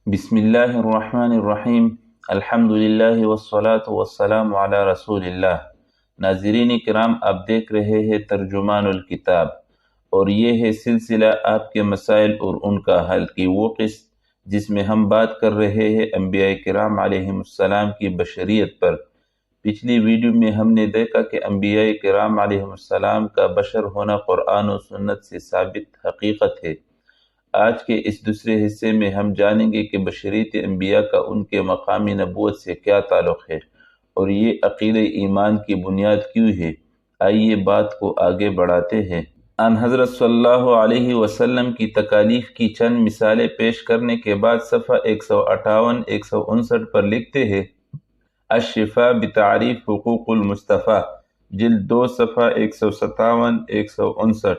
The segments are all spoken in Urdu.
بسم اللہ الرحمن الرحیم الحمدللہ والصلاة والسلام علی رسول اللہ۔ ناظرین کرام، آپ دیکھ رہے ہیں ترجمان الکتاب، اور یہ ہے سلسلہ آپ کے مسائل اور ان کا حل کی وہ قسط جس میں ہم بات کر رہے ہیں انبیاء کرام علیہم السلام کی بشریت پر۔ پچھلی ویڈیو میں ہم نے دیکھا کہ انبیاء کرام علیہم السلام کا بشر ہونا قرآن و سنت سے ثابت حقیقت ہے۔ آج کے اس دوسرے حصے میں ہم جانیں گے کہ بشریت انبیاء کا ان کے مقامی نبوت سے کیا تعلق ہے، اور یہ عقیدہ ایمان کی بنیاد کیوں ہے۔ آئیے بات کو آگے بڑھاتے ہیں۔ ان حضرت صلی اللہ علیہ وسلم کی تکالیف کی چند مثالیں پیش کرنے کے بعد صفحہ 158-159 پر لکھتے ہیں: الشفاء بتعریف حقوق المصطفیٰ، جلد 2 صفحہ 157-159۔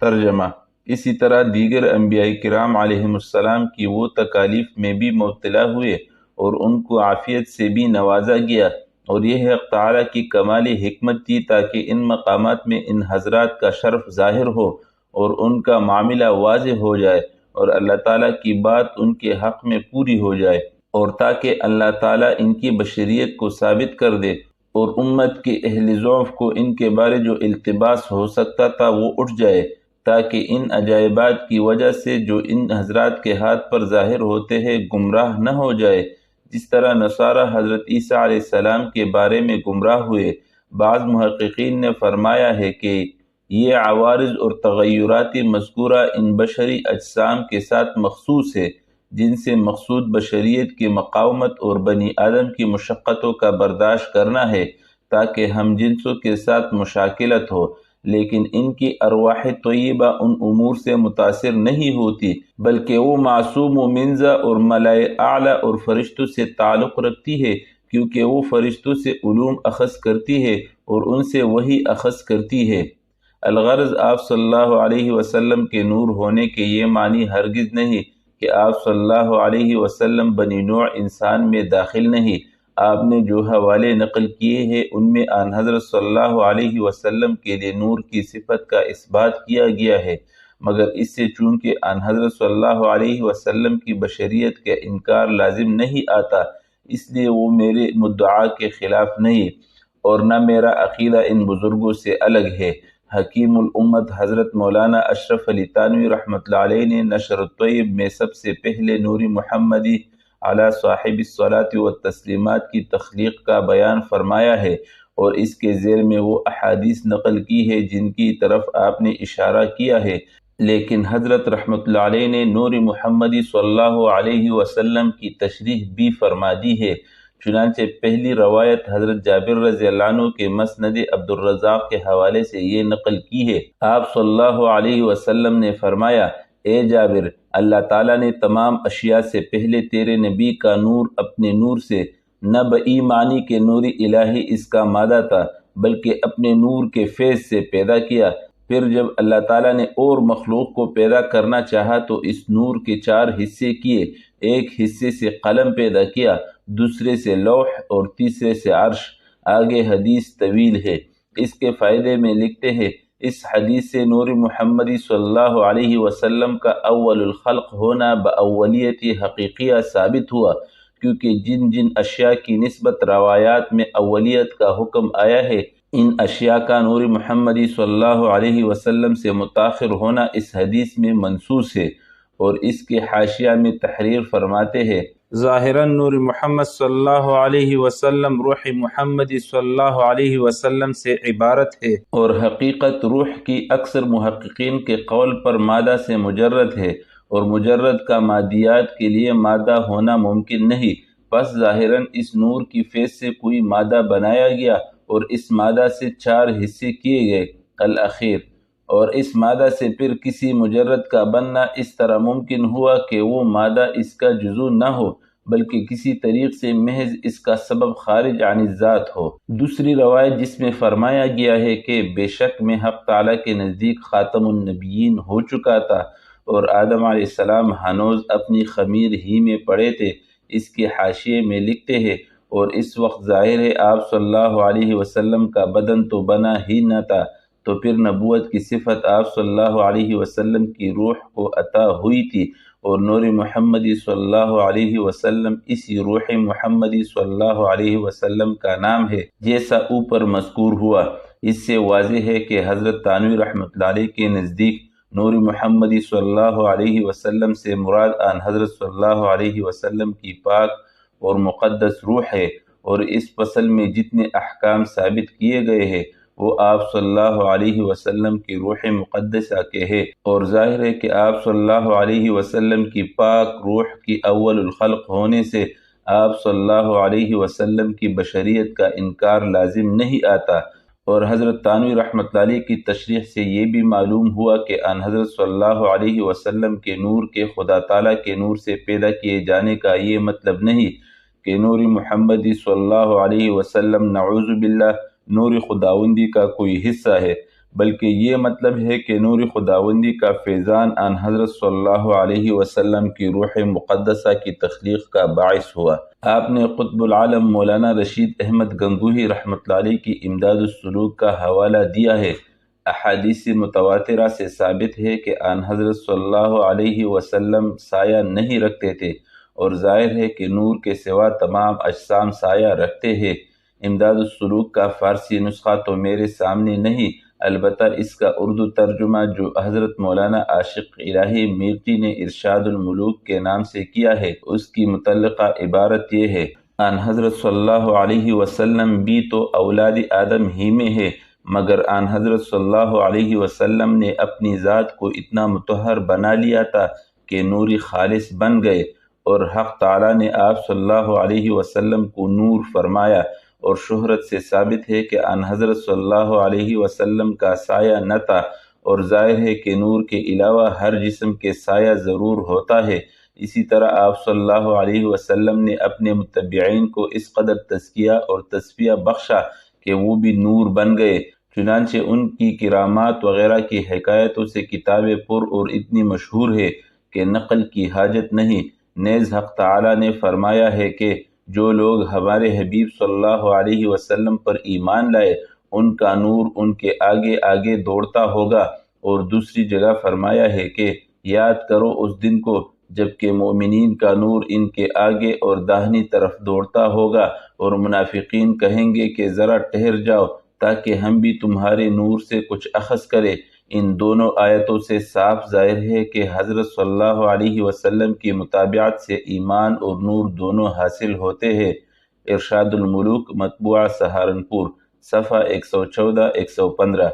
ترجمہ: اسی طرح دیگر انبیاء کرام علیہم السلام کی وہ تکالیف میں بھی مبتلا ہوئے اور ان کو عافیت سے بھی نوازا گیا، اور یہ حق تعالیٰ کی کمالی حکمت تھی تاکہ ان مقامات میں ان حضرات کا شرف ظاہر ہو اور ان کا معاملہ واضح ہو جائے، اور اللہ تعالیٰ کی بات ان کے حق میں پوری ہو جائے، اور تاکہ اللہ تعالیٰ ان کی بشریت کو ثابت کر دے، اور امت کے اہل ضعف کو ان کے بارے جو التباس ہو سکتا تھا وہ اٹھ جائے، تاکہ ان عجائبات کی وجہ سے جو ان حضرات کے ہاتھ پر ظاہر ہوتے ہیں گمراہ نہ ہو جائے، جس طرح نصارہ حضرت عیسیٰ علیہ السلام کے بارے میں گمراہ ہوئے۔ بعض محققین نے فرمایا ہے کہ یہ عوارض اور تغیرات مذکورہ ان بشری اجسام کے ساتھ مخصوص ہے، جن سے مقصود بشریت کی مقاومت اور بنی آدم کی مشقتوں کا برداشت کرنا ہے تاکہ ہم جنسوں کے ساتھ مشاکلت ہو، لیکن ان کی ارواح طیبہ ان امور سے متاثر نہیں ہوتی، بلکہ وہ معصوم و منزہ اور ملائے اعلیٰ اور فرشتوں سے تعلق رکھتی ہے، کیونکہ وہ فرشتوں سے علوم اخذ کرتی ہے اور ان سے وحی اخذ کرتی ہے۔ الغرض آپ صلی اللہ علیہ وسلم کے نور ہونے کے یہ معنی ہرگز نہیں کہ آپ صلی اللہ علیہ وسلم بنی نوع انسان میں داخل نہیں۔ آپ نے جو حوالے نقل کیے ہیں ان میں آن حضرت صلی اللہ علیہ وسلم کے لیے نور کی صفت کا اثبات کیا گیا ہے، مگر اس سے چونکہ آن حضرت صلی اللہ علیہ وسلم کی بشریت کا انکار لازم نہیں آتا، اس لیے وہ میرے مدعا کے خلاف نہیں، اور نہ میرا عقیدہ ان بزرگوں سے الگ ہے۔ حکیم الامت حضرت مولانا اشرف علی تھانوی رحمۃ اللہ علیہ نے نشر الطیب میں سب سے پہلے نور محمدی علی صاحب الصلاۃ والتسلیمات کی تخلیق کا بیان فرمایا ہے، اور اس کے ذیل میں وہ احادیث نقل کی ہے جن کی طرف آپ نے اشارہ کیا ہے، لیکن حضرت رحمۃ اللہ علیہ نے نور محمدی صلی اللہ علیہ وسلم کی تشریح بھی فرما دی ہے۔ چنانچہ پہلی روایت حضرت جابر رضی اللہ عنہ کے مسند عبد الرزاق کے حوالے سے یہ نقل کی ہے۔ آپ صلی اللہ علیہ وسلم نے فرمایا: اے جابر، اللہ تعالیٰ نے تمام اشیاء سے پہلے تیرے نبی کا نور اپنے نور سے، نہ بإیمانی کے نور الہی اس کا مادہ تھا، بلکہ اپنے نور کے فیض سے پیدا کیا۔ پھر جب اللہ تعالیٰ نے اور مخلوق کو پیدا کرنا چاہا تو اس نور کے 4 حصے کیے۔ ایک حصے سے قلم پیدا کیا، دوسرے سے لوح اور تیسرے سے عرش۔ آگے حدیث طویل ہے، اس کے فائدے میں لکھتے ہیں: اس حدیث سے نور محمدی صلی اللہ علیہ وسلم کا اول الخلق ہونا باولیت حقیقیہ ثابت ہوا، کیونکہ جن جن اشیاء کی نسبت روایات میں اولیت کا حکم آیا ہے، ان اشیاء کا نور محمدی صلی اللہ علیہ وسلم سے متاخر ہونا اس حدیث میں منصوص ہے۔ اور اس کے حاشیہ میں تحریر فرماتے ہیں: ظاہراً نور محمد صلی اللہ علیہ وسلم روح محمدی صلی اللہ علیہ وسلم سے عبارت ہے، اور حقیقت روح کی اکثر محققین کے قول پر مادہ سے مجرد ہے، اور مجرد کا مادیات کے لیے مادہ ہونا ممکن نہیں۔ پس ظاہراً اس نور کی فیض سے کوئی مادہ بنایا گیا، اور اس مادہ سے 4 حصے کیے گئے، الاخیر، اور اس مادہ سے پھر کسی مجرد کا بننا اس طرح ممکن ہوا کہ وہ مادہ اس کا جزو نہ ہو، بلکہ کسی طریق سے محض اس کا سبب خارج عن الذات ہو۔ دوسری روایت جس میں فرمایا گیا ہے کہ بے شک میں حق تعالیٰ کے نزدیک خاتم النبیین ہو چکا تھا، اور آدم علیہ السلام ہنوز اپنی خمیر ہی میں پڑے تھے، اس کے حاشیے میں لکھتے ہیں: اور اس وقت ظاہر ہے آپ صلی اللہ علیہ وسلم کا بدن تو بنا ہی نہ تھا، تو پھر نبوت کی صفت آپ صلی اللہ علیہ وسلم کی روح کو عطا ہوئی تھی، اور نور محمدی صلی اللہ علیہ وسلم اسی روح محمدی صلی اللہ علیہ وسلم کا نام ہے جیسا اوپر مذکور ہوا۔ اس سے واضح ہے کہ حضرت تھانوی رحمۃ اللہ علیہ کے نزدیک نور محمدی صلی اللہ علیہ وسلم سے مراد آن حضرت صلی اللہ علیہ وسلم کی پاک اور مقدس روح ہے، اور اس فصل میں جتنے احکام ثابت کیے گئے ہیں وہ آپ صلی اللہ علیہ وسلم کی روح مقدسہ کے ہے، اور ظاہر ہے کہ آپ صلی اللہ علیہ وسلم کی پاک روح کی اول الخلق ہونے سے آپ صلی اللہ علیہ وسلم کی بشریت کا انکار لازم نہیں آتا۔ اور حضرت تھانوی رحمۃ اللہ علیہ کی تشریح سے یہ بھی معلوم ہوا کہ ان حضرت صلی اللہ علیہ وسلم کے نور کے خدا تعالیٰ کے نور سے پیدا کیے جانے کا یہ مطلب نہیں کہ نور محمدی صلی اللہ علیہ وسلم نعوذ باللہ نور خداوندی کا کوئی حصہ ہے، بلکہ یہ مطلب ہے کہ نور خداوندی کا فیضان ان حضرت صلی اللہ علیہ وسلم کی روح مقدسہ کی تخلیق کا باعث ہوا۔ آپ نے قطب العالم مولانا رشید احمد گنگوہی رحمۃ اللہ علیہ کی امداد السلوک کا حوالہ دیا ہے۔ احادیث متواترہ سے ثابت ہے کہ ان حضرت صلی اللہ علیہ وسلم سایہ نہیں رکھتے تھے، اور ظاہر ہے کہ نور کے سوا تمام اجسام سایہ رکھتے ہیں۔ امداد السلوک کا فارسی نسخہ تو میرے سامنے نہیں، البتہ اس کا اردو ترجمہ جو حضرت مولانا عاشق الہی میرٹی نے ارشاد الملوک کے نام سے کیا ہے، اس کی متعلقہ عبارت یہ ہے: ان حضرت صلی اللہ علیہ وسلم بھی تو اولاد آدم ہی میں ہے، مگر ان حضرت صلی اللہ علیہ وسلم نے اپنی ذات کو اتنا مطہر بنا لیا تھا کہ نوری خالص بن گئے، اور حق تعالیٰ نے آپ صلی اللہ علیہ وسلم کو نور فرمایا۔ اور شہرت سے ثابت ہے کہ ان حضرت صلی اللہ علیہ وسلم کا سایہ نہ تھا، اور ظاہر ہے کہ نور کے علاوہ ہر جسم کے سایہ ضرور ہوتا ہے۔ اسی طرح آپ صلی اللہ علیہ وسلم نے اپنے متبعین کو اس قدر تزکیہ اور تصفیہ بخشا کہ وہ بھی نور بن گئے، چنانچہ ان کی کرامات وغیرہ کی حکایتوں سے کتابیں پر اور اتنی مشہور ہے کہ نقل کی حاجت نہیں۔ نیز حق تعالیٰ نے فرمایا ہے کہ جو لوگ ہمارے حبیب صلی اللہ علیہ وسلم پر ایمان لائے ان کا نور ان کے آگے آگے دوڑتا ہوگا، اور دوسری جگہ فرمایا ہے کہ یاد کرو اس دن کو جبکہ مومنین کا نور ان کے آگے اور داہنی طرف دوڑتا ہوگا، اور منافقین کہیں گے کہ ذرا ٹھہر جاؤ تاکہ ہم بھی تمہارے نور سے کچھ اخذ کرے۔ ان دونوں آیتوں سے صاف ظاہر ہے کہ حضرت صلی اللہ علیہ وسلم کی متابعت سے ایمان اور نور دونوں حاصل ہوتے ہیں۔ ارشاد الملوک مطبوعہ سہارنپور، صفحہ 114-115۔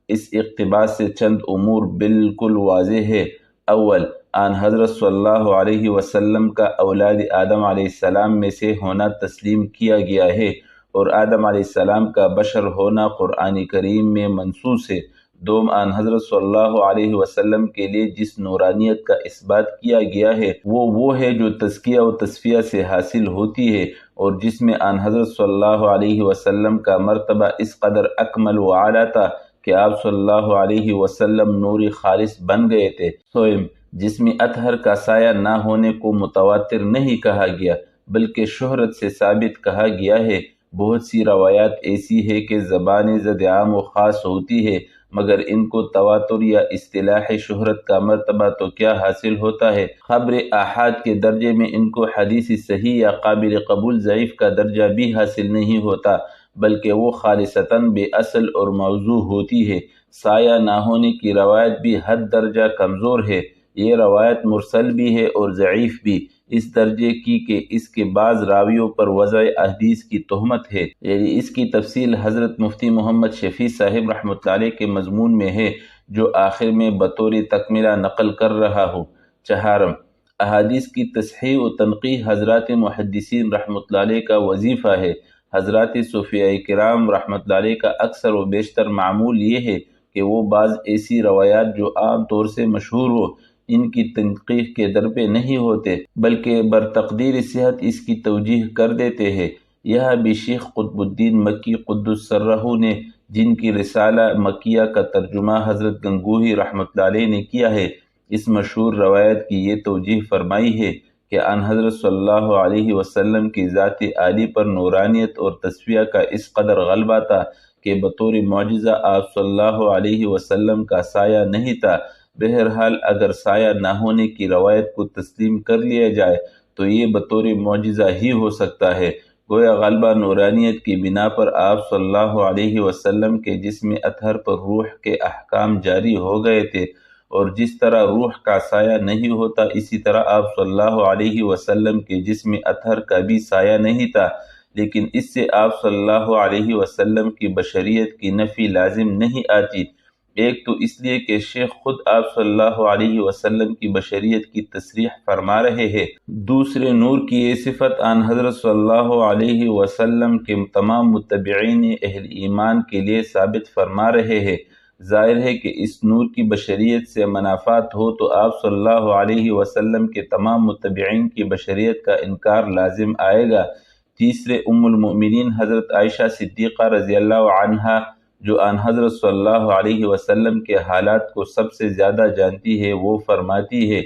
اس اقتباس سے چند امور بالکل واضح ہے۔ اول، ان حضرت صلی اللہ علیہ وسلم کا اولاد آدم علیہ السلام میں سے ہونا تسلیم کیا گیا ہے، اور آدم علیہ السلام کا بشر ہونا قرآن کریم میں منصوص ہے۔ دوم، ان حضرت صلی اللہ علیہ وسلم کے لیے جس نورانیت کا اثبات کیا گیا ہے وہ ہے جو تزکیہ و تصفیہ سے حاصل ہوتی ہے، اور جس میں ان حضرت صلی اللہ علیہ وسلم کا مرتبہ اس قدر اکمل و اعلیٰ تھا کہ آپ صلی اللہ علیہ وسلم نوری خالص بن گئے تھے۔ سوئم، جس میں اطہر کا سایہ نہ ہونے کو متواتر نہیں کہا گیا بلکہ شہرت سے ثابت کہا گیا ہے۔ بہت سی روایات ایسی ہے کہ زبان زد عام و خاص ہوتی ہے، مگر ان کو تواتر یا اصطلاح شہرت کا مرتبہ تو کیا حاصل ہوتا ہے، خبر آحاد کے درجے میں ان کو حدیث صحیح یا قابل قبول ضعیف کا درجہ بھی حاصل نہیں ہوتا، بلکہ وہ خالصتاً بے اصل اور موضوع ہوتی ہے۔ سایہ نہ ہونے کی روایت بھی حد درجہ کمزور ہے، یہ روایت مرسل بھی ہے اور ضعیف بھی، اس درجے کی کہ اس کے بعض راویوں پر وضع احادیث کی تہمت ہے، یعنی اس کی تفصیل حضرت مفتی محمد شفیع صاحب رحمۃ اللہ علیہ کے مضمون میں ہے، جو آخر میں بطور تکملہ نقل کر رہا ہوں۔ چہارم، احادیث کی تصحیح و تنقیح حضرات محدثین رحمۃ اللہ علیہ کا وظیفہ ہے۔ حضرات صوفیاء کرام رحمۃ اللہ علیہ کا اکثر و بیشتر معمول یہ ہے کہ وہ بعض ایسی روایات جو عام طور سے مشہور ہو ان کی تنقیح کے در پہ نہیں ہوتے بلکہ برتقدیر صحت اس کی توجیح کر دیتے ہیں۔ یہ بھی شیخ قطب الدین مکی قدس سرہ نے، جن کی رسالہ مکیہ کا ترجمہ حضرت گنگوہی رحمۃ اللہ علیہ نے کیا ہے، اس مشہور روایت کی یہ توجیح فرمائی ہے کہ ان حضرت صلی اللہ علیہ وسلم کی ذات عالی پر نورانیت اور تصفیہ کا اس قدر غلبہ تھا کہ بطور معجزہ آپ صلی اللہ علیہ وسلم کا سایہ نہیں تھا، بہرحال اگر سایہ نہ ہونے کی روایت کو تسلیم کر لیا جائے تو یہ بطور معجزہ ہی ہو سکتا ہے۔ گویا غلبہ نورانیت کی بنا پر آپ صلی اللہ علیہ وسلم کے جسم اطہر پر روح کے احکام جاری ہو گئے تھے، اور جس طرح روح کا سایہ نہیں ہوتا اسی طرح آپ صلی اللہ علیہ وسلم کے جسم اطہر کا بھی سایہ نہیں تھا، لیکن اس سے آپ صلی اللہ علیہ وسلم کی بشریت کی نفی لازم نہیں آتی۔ ایک تو اس لیے کہ شیخ خود آپ صلی اللہ علیہ وسلم کی بشریت کی تصریح فرما رہے ہیں، دوسرے نور کی یہ صفت آن حضرت صلی اللہ علیہ وسلم کے تمام متبعین اہل ایمان کے لیے ثابت فرما رہے ہیں۔ ظاہر ہے کہ اس نور کی بشریت سے منافات ہو تو آپ صلی اللہ علیہ وسلم کے تمام متبعین کی بشریت کا انکار لازم آئے گا۔ تیسرے، ام المؤمنین حضرت عائشہ صدیقہ رضی اللہ عنہا جو آن حضرت صلی اللہ علیہ وسلم کے حالات کو سب سے زیادہ جانتی ہے، وہ فرماتی ہے،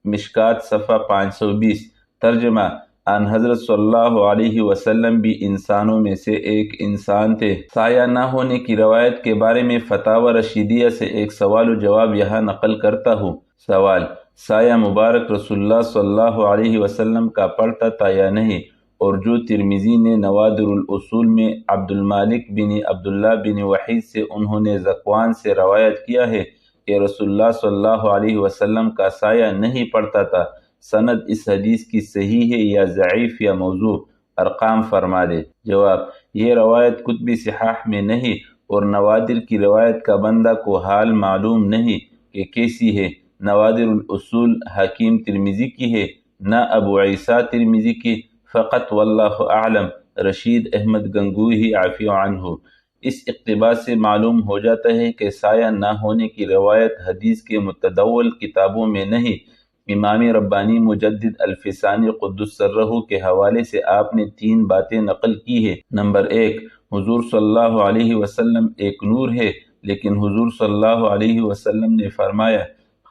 مشکات صفحہ 520، ترجمہ، آن حضرت صلی اللہ علیہ وسلم بھی انسانوں میں سے ایک انسان تھے۔ سایہ نہ ہونے کی روایت کے بارے میں فتاوی رشیدیہ سے ایک سوال و جواب یہاں نقل کرتا ہوں۔ سوال: سایہ مبارک رسول اللہ صلی اللہ علیہ وسلم کا پڑتا تھا یا نہیں؟ اور جو ترمذی نے نوادر الاصول میں عبد المالک بن عبداللہ بن وحید سے انہوں نے ذکوان سے روایت کیا ہے کہ رسول اللہ صلی اللہ علیہ وسلم کا سایہ نہیں پڑتا تھا، سند اس حدیث کی صحیح ہے یا ضعیف یا موضوع؟ ارقام فرما دے۔ جواب: یہ روایت کتب صحاح میں نہیں، اور نوادر کی روایت کا بندہ کو حال معلوم نہیں کہ کیسی ہے۔ نوادر الاصول حکیم ترمذی کی ہے، نہ ابو عیسیٰ ترمذی کی، فقط واللہ اعلم، رشید احمد گنگوہی عافی عنہ۔ اس اقتباس سے معلوم ہو جاتا ہے کہ سایہ نہ ہونے کی روایت حدیث کے متداول کتابوں میں نہیں۔ امام ربانی مجدد الفسانی قدس سرہ کے حوالے سے آپ نے 3 باتیں نقل کی ہیں۔ نمبر 1، حضور صلی اللہ علیہ وسلم ایک نور ہے، لیکن حضور صلی اللہ علیہ وسلم نے فرمایا،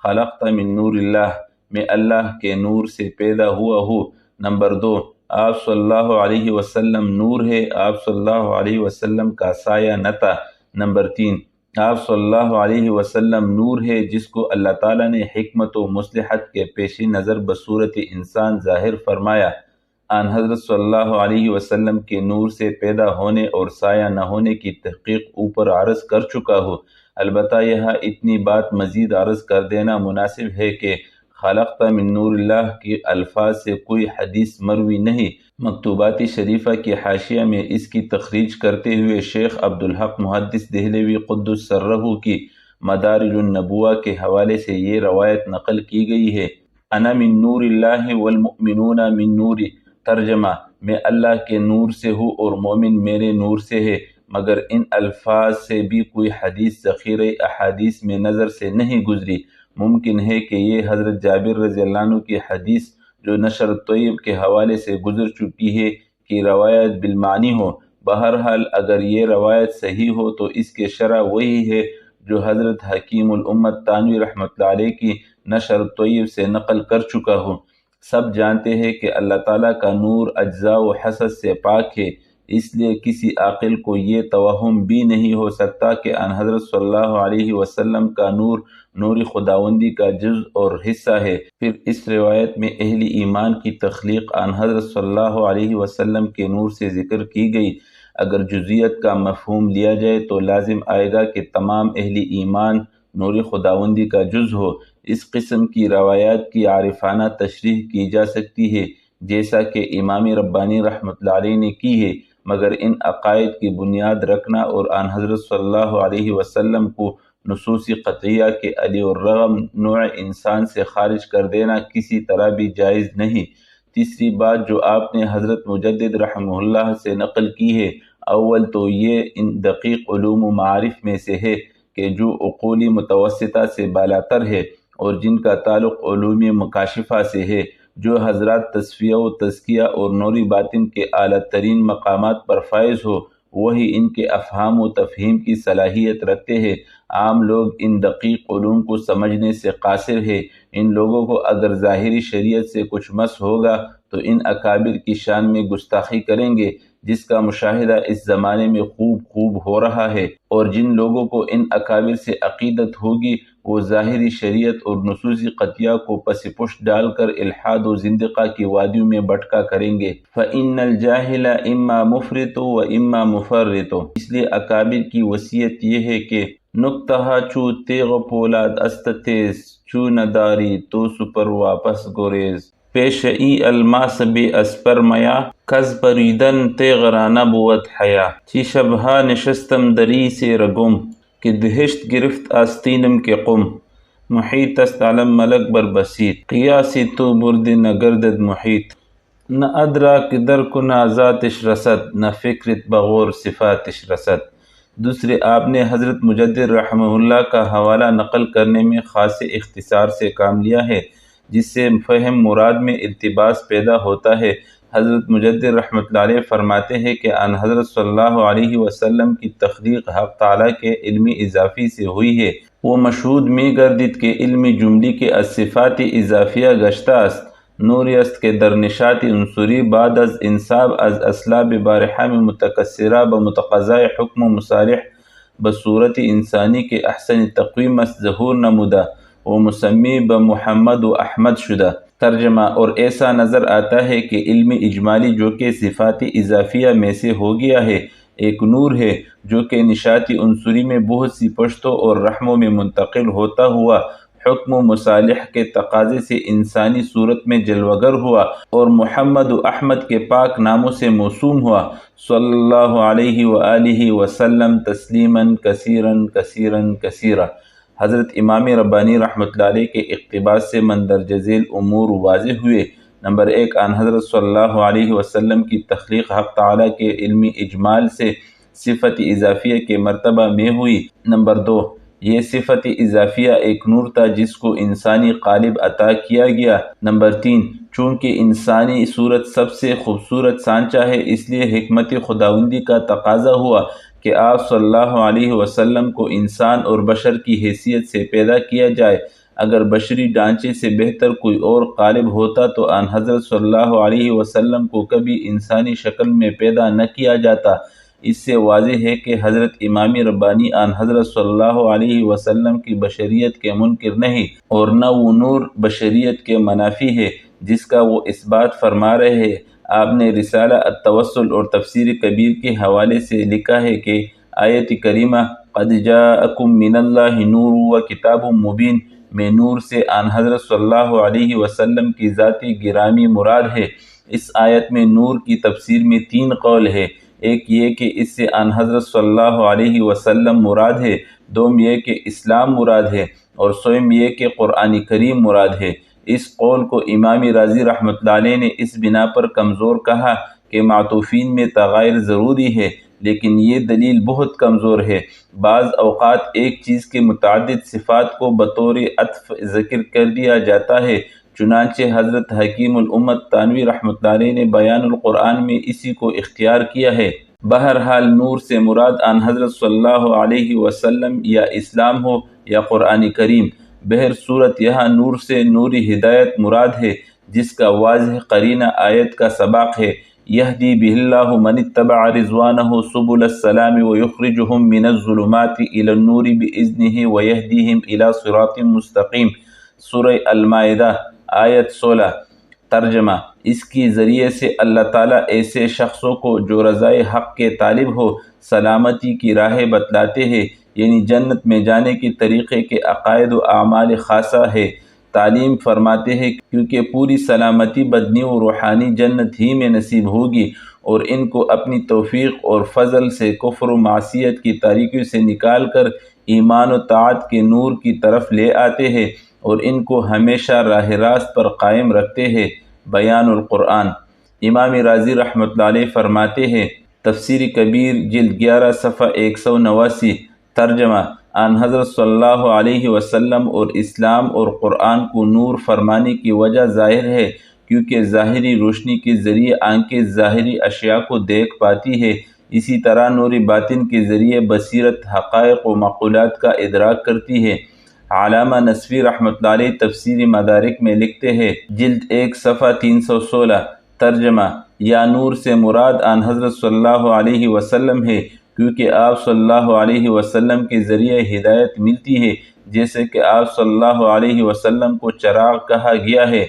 خلقت من نور اللہ، میں اللہ کے نور سے پیدا ہوا ہوں۔ نمبر 2، آپ صلی اللہ علیہ وسلم نور ہے، آپ صلی اللہ علیہ وسلم کا سایہ نہ تھا۔ نمبر 3، آپ صلی اللہ علیہ وسلم نور ہے جس کو اللہ تعالیٰ نے حکمت و مصلحت کے پیش نظر بصورت انسان ظاہر فرمایا۔ آن حضرت صلی اللہ علیہ وسلم کے نور سے پیدا ہونے اور سایہ نہ ہونے کی تحقیق اوپر عرض کر چکا ہوں۔ البتہ یہاں اتنی بات مزید عرض کر دینا مناسب ہے کہ خلقت من نور اللہ کے الفاظ سے کوئی حدیث مروی نہیں۔ مکتوبات شریفہ کی حاشیہ میں اس کی تخریج کرتے ہوئے شیخ عبدالحق محدث دہلوی قدس سرہ کی مدارج النبوہ کے حوالے سے یہ روایت نقل کی گئی ہے، انا من نور اللہ والمؤمنون من نوری، ترجمہ، میں اللہ کے نور سے ہوں اور مومن میرے نور سے ہے، مگر ان الفاظ سے بھی کوئی حدیث ذخیرہ احادیث میں نظر سے نہیں گزری۔ ممکن ہے کہ یہ حضرت جابر رضی اللہ عنہ کی حدیث جو نشر الطیب کے حوالے سے گزر چکی ہے کی روایت بالمعنی ہو۔ بہرحال اگر یہ روایت صحیح ہو تو اس کے شرح وہی ہے جو حضرت حکیم الامت تانوی رحمۃ اللہ علیہ کی نشر الطیب سے نقل کر چکا ہوں۔ سب جانتے ہیں کہ اللہ تعالیٰ کا نور اجزاء و حسد سے پاک ہے، اس لیے کسی عاقل کو یہ توہم بھی نہیں ہو سکتا کہ ان حضرت صلی اللہ علیہ وسلم کا نور نور خداوندی کا جز اور حصہ ہے۔ پھر اس روایت میں اہل ایمان کی تخلیق ان حضرت صلی اللہ علیہ وسلم کے نور سے ذکر کی گئی۔ اگر جزیت کا مفہوم لیا جائے تو لازم آئے گا کہ تمام اہل ایمان نور خداوندی کا جز ہو۔ اس قسم کی روایات کی عارفانہ تشریح کی جا سکتی ہے جیسا کہ امام ربانی رحمۃ اللہ علیہ نے کی ہے، مگر ان عقائد کی بنیاد رکھنا اور ان حضرت صلی اللہ علیہ وسلم کو نصوص قطعیہ کے علی الرغم نوع انسان سے خارج کر دینا کسی طرح بھی جائز نہیں۔ تیسری بات جو آپ نے حضرت مجدد رحمہ اللہ سے نقل کی ہے، اول تو یہ ان دقیق علوم و معارف میں سے ہے کہ جو عقولی متوسطہ سے بالاتر ہے اور جن کا تعلق علوم مکاشفہ سے ہے، جو حضرات تصفیہ و تزکیہ اور نوری باطن کے اعلیٰ ترین مقامات پر فائز ہو، وہی ان کے افہام و تفہیم کی صلاحیت رکھتے ہیں۔ عام لوگ ان دقیق علوم کو سمجھنے سے قاصر ہے۔ ان لوگوں کو اگر ظاہری شریعت سے کچھ مس ہوگا تو ان اکابر کی شان میں گستاخی کریں گے، جس کا مشاہدہ اس زمانے میں خوب ہو رہا ہے، اور جن لوگوں کو ان اکابر سے عقیدت ہوگی وہ ظاہری شریعت اور نصوص قطعیہ کو پس پشت ڈال کر الحاد و زندقہ کی وادیوں میں بھٹکا کریں گے۔ فَإِنَّ الْجَاهِلَ إِمَّا مُفْرِطُ وَإِمَّا مُفَرِّطُ، اس لیے اکابر کی وصیت یہ ہے کہ نکتہ چو تیغ پولاد است تیز، چو نداری تو سپر واپس گریز، پیش ای الماس بے اسپر میا، کز پریدن تیغرانہ بود حیا، چی شبہا نشستم دری سے رگم، کہ دہشت گرفت آستینم کے قم، محیط است علم ملک بر بسیط، قیاسی تو برد نگردد محیط، نہ ادرا کہ در کنا ذاتش رسد، نہ فکرت بغور صفاتش رسد۔ دوسرے آپ نے حضرت مجدد رحمہ اللہ کا حوالہ نقل کرنے میں خاص اختصار سے کام لیا ہے، جس سے فہم مراد میں التباس پیدا ہوتا ہے۔ حضرت مجدد رحمۃ اللہ علیہ فرماتے ہیں کہ ان حضرت صلی اللہ علیہ وسلم کی تخلیق حق تعالیٰ کے علم اضافی سے ہوئی ہے۔ وہ مشہود می گردید کہ علم جملی کے از صفات اضافیہ گشتہ است، نوری است کے در نشاط عنصری بعد از انصاب از اسلاب بارحہ میں متکثرہ بمتقاضۂ حکم و مصالح بصورت انسانی کے احسن تقویم است ظہور نمودہ، و مسمی بمحمد و احمد شدہ۔ ترجمہ: اور ایسا نظر آتا ہے کہ علم اجمالی جو کہ صفات اضافیہ میں سے ہو گیا ہے، ایک نور ہے جو کہ نشاط عنصری میں بہت سی پشتوں اور رحموں میں منتقل ہوتا ہوا حکم و مصالح کے تقاضے سے انسانی صورت میں جلوگر ہوا اور محمد و احمد کے پاک ناموں سے موسوم ہوا، صلی اللہ علیہ وآلہ وسلم تسلیما کثیرا کثیرا کثیرا۔ حضرت امام ربانی رحمۃ اللہ علیہ کے اقتباس سے مندرجہ ذیل امور واضح ہوئے۔ نمبر 1، ان حضرت صلی اللہ علیہ وسلم کی تخلیق حق تعالیٰ کے علمی اجمال سے صفت اضافیہ کے مرتبہ میں ہوئی۔ نمبر 2، یہ صفت اضافیہ ایک نور تھا جس کو انسانی قالب عطا کیا گیا۔ نمبر 3، چونکہ انسانی صورت سب سے خوبصورت سانچہ ہے، اس لیے حکمت خداوندی کا تقاضا ہوا کہ آپ صلی اللہ علیہ وسلم کو انسان اور بشر کی حیثیت سے پیدا کیا جائے۔ اگر بشری ڈھانچے سے بہتر کوئی اور قالب ہوتا تو ان حضرت صلی اللہ علیہ وسلم کو کبھی انسانی شکل میں پیدا نہ کیا جاتا۔ اس سے واضح ہے کہ حضرت امام ربانی ان حضرت صلی اللہ علیہ وسلم کی بشریت کے منکر نہیں، اور نہ وہ نور بشریت کے منافی ہے جس کا وہ اس بات فرما رہے ہیں۔ آپ نے رسالہ التوسل اور تفسیر کبیر کے حوالے سے لکھا ہے کہ آیت کریمہ قد جاءکم من اللہ نور و کتاب مبین میں نور سے ان حضرت صلی اللہ علیہ وسلم کی ذات گرامی مراد ہے۔ اس آیت میں نور کی تفسیر میں 3 قول ہے۔ ایک یہ کہ اس سے ان حضرت صلی اللہ علیہ وسلم مراد ہے، دوم یہ کہ اسلام مراد ہے، اور سوم یہ کہ قرآن کریم مراد ہے۔ اس قول کو امام رازی رحمۃ اللہ علیہ نے اس بنا پر کمزور کہا کہ معطوفین میں تغیر ضروری ہے، لیکن یہ دلیل بہت کمزور ہے۔ بعض اوقات ایک چیز کے متعدد صفات کو بطور عطف ذکر کر دیا جاتا ہے، چنانچہ حضرت حکیم الامت تھانوی رحمۃ اللہ علیہ نے بیان القرآن میں اسی کو اختیار کیا ہے۔ بہرحال نور سے مراد ان حضرت صلی اللہ علیہ وسلم یا اسلام ہو یا قرآن کریم، بہر صورت یہاں نور سے نوری ہدایت مراد ہے، جس کا واضح قرینہ آیت کا سباق ہے، یہدی بہ اللہ من اتبع رضوانہ سبل السلام ویخرجہم من الظلمات الی النور باذنہ ویہدیہم الی صراط مستقیم، سورہ المائدہ آیت 16۔ ترجمہ: اس کی ذریعے سے اللہ تعالیٰ ایسے شخصوں کو جو رضائے حق کے طالب ہو سلامتی کی راہ بتلاتے ہیں، یعنی جنت میں جانے کے طریقے کے عقائد و اعمال خاصہ ہے، تعلیم فرماتے ہیں، کیونکہ پوری سلامتی بدنی و روحانی جنت ہی میں نصیب ہوگی، اور ان کو اپنی توفیق اور فضل سے کفر و معصیت کی تاریکیوں سے نکال کر ایمان و طاعت کے نور کی طرف لے آتے ہیں اور ان کو ہمیشہ راہ راست پر قائم رکھتے ہیں۔ بیان القرآن۔ امام رازی رحمۃ اللہ علیہ فرماتے ہیں، تفسیر کبیر جلد 11 صفحہ 189۔ ترجمہ: ان حضرت صلی اللہ علیہ وسلم اور اسلام اور قرآن کو نور فرمانے کی وجہ ظاہر ہے، کیونکہ ظاہری روشنی کے ذریعے آنکھیں ظاہری اشیاء کو دیکھ پاتی ہے، اسی طرح نور باطن کے ذریعے بصیرت حقائق و معقولات کا ادراک کرتی ہے۔ علامہ نصفی رحمۃ اللہ علیہ تفسیر مدارک میں لکھتے ہیں، جلد 1 صفحہ 316۔ ترجمہ: یا نور سے مراد ان حضرت صلی اللہ علیہ وسلم ہے، کیونکہ آپ صلی اللہ علیہ وسلم کے ذریعے ہدایت ملتی ہے، جیسے کہ آپ صلی اللہ علیہ وسلم کو چراغ کہا گیا ہے۔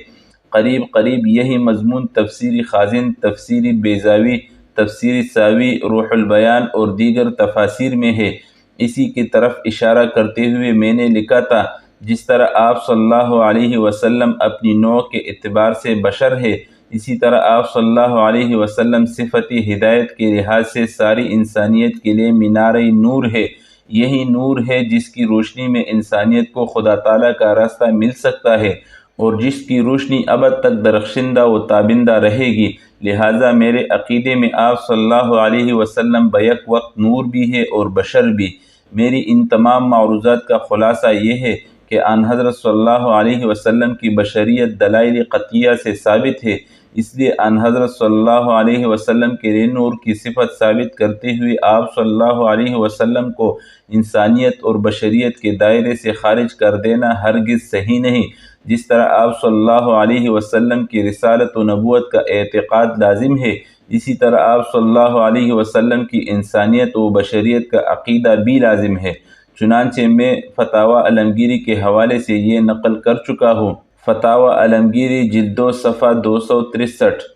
قریب قریب یہی مضمون تفسیر خازن، تفسیر بیضاوی، تفسیر ساوی، روح البیان اور دیگر تفاسیر میں ہے۔ اسی کی طرف اشارہ کرتے ہوئے میں نے لکھا تھا، جس طرح آپ صلی اللہ علیہ وسلم اپنی نوع کے اعتبار سے بشر ہے، اسی طرح آپ صلی اللہ علیہ وسلم صفت ہدایت کے لحاظ سے ساری انسانیت کے لیے مینار نور ہے۔ یہی نور ہے جس کی روشنی میں انسانیت کو خدا تعالیٰ کا راستہ مل سکتا ہے، اور جس کی روشنی ابد تک درخشندہ و تابندہ رہے گی۔ لہٰذا میرے عقیدے میں آپ صلی اللہ علیہ وسلم بیک وقت نور بھی ہے اور بشر بھی۔ میری ان تمام معروضات کا خلاصہ یہ ہے کہ آن حضرت صلی اللہ علیہ وسلم کی بشریت دلائل قطعیہ سے ثابت ہے، اس لیے آن حضرت صلی اللہ علیہ وسلم کے لیے نور کی صفت ثابت کرتے ہوئے آپ صلی اللہ علیہ وسلم کو انسانیت اور بشریت کے دائرے سے خارج کر دینا ہرگز صحیح نہیں۔ جس طرح آپ صلی اللہ علیہ وسلم کی رسالت و نبوت کا اعتقاد لازم ہے، اسی طرح آپ صلی اللہ علیہ وسلم کی انسانیت و بشریت کا عقیدہ بھی لازم ہے۔ چنانچہ میں فتاویٰ عالمگیری کے حوالے سے یہ نقل کر چکا ہوں۔ فتاویٰ عالمگیری جلد 2 صفحہ 263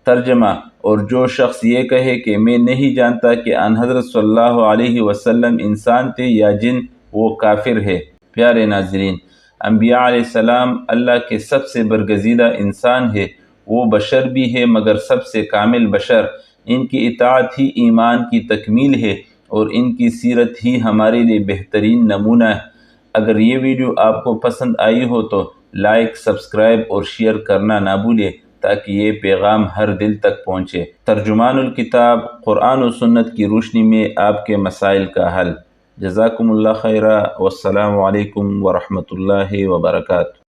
ترجمہ۔ اور جو شخص یہ کہے کہ میں نہیں جانتا کہ آن حضرت صلی اللہ علیہ وسلم انسان تھے یا جن، وہ کافر ہے۔ پیارے ناظرین، انبیاء علیہ السلام اللہ کے سب سے برگزیدہ انسان ہے۔ وہ بشر بھی ہے مگر سب سے کامل بشر۔ ان کی اطاعت ہی ایمان کی تکمیل ہے اور ان کی سیرت ہی ہمارے لیے بہترین نمونہ ہے۔ اگر یہ ویڈیو آپ کو پسند آئی ہو تو لائک، سبسکرائب اور شیئر کرنا نہ بھولیں تاکہ یہ پیغام ہر دل تک پہنچے۔ ترجمان الکتاب، قرآن و سنت کی روشنی میں آپ کے مسائل کا حل۔ جزاکم اللہ خیرہ، والسلام علیکم ورحمۃ اللہ وبرکاتہ۔